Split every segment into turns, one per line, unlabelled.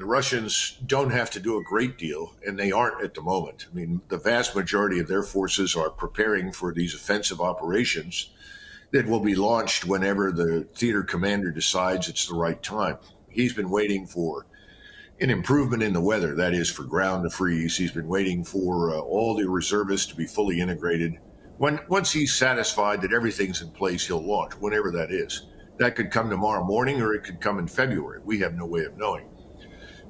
The Russians don't have to do a great deal, and they aren't at the moment. I mean, the vast majority of their forces are preparing for these offensive operations that will be launched whenever the theater commander decides it's the right time. He's been waiting for an improvement in the weather, that is, for ground to freeze. He's been waiting for all the reservists to be fully integrated. Once he's satisfied that everything's in place, he'll launch, whenever that is. That could come tomorrow morning or it could come in February. We have no way of knowing.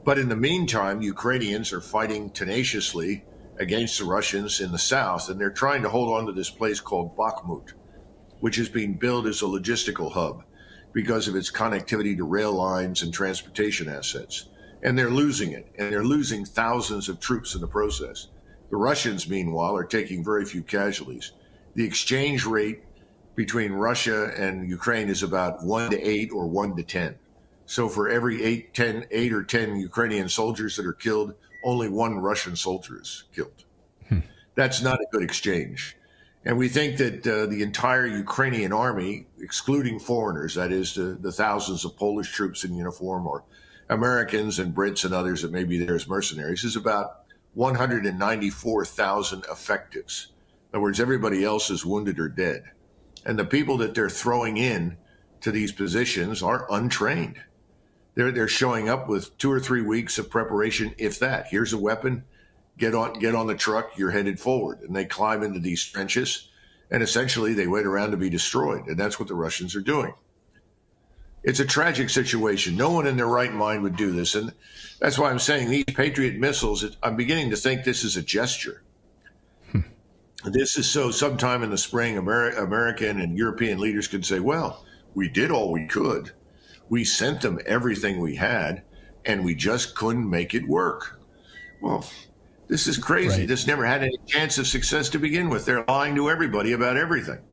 But in the meantime, Ukrainians are fighting tenaciously against the Russians in the south, and they're trying to hold on to this place called Bakhmut, which is being built as a logistical hub because of its connectivity to rail lines and transportation assets. And they're losing it, and they're losing thousands of troops in the process. The Russians, meanwhile, are taking very few casualties. The exchange rate between Russia and Ukraine is about 1 to 8 or 1 to 10. So for every 8 or 10 Ukrainian soldiers that are killed, only one Russian soldier is killed. That's not a good exchange. And we think that the entire Ukrainian army, excluding foreigners, that is the thousands of Polish troops in uniform or Americans and Brits and others that may be there as mercenaries, is about 194,000 effectives. In other words, everybody else is wounded or dead. And the people that they're throwing in to these positions are untrained. They're showing up with 2 or 3 weeks of preparation, if that. Here's a weapon, get on the truck, you're headed forward. And they climb into these trenches, and essentially they wait around to be destroyed. And that's what the Russians are doing. It's a tragic situation. No one in their right mind would do this. And that's why I'm saying these Patriot missiles, I'm beginning to think this is a gesture. This is so sometime in the spring, American and European leaders could say, well, we did all we could. We sent them everything we had, and we just couldn't make it work. Well, this is crazy.
Right.
This never had any chance of success to begin with. They're lying to everybody about everything.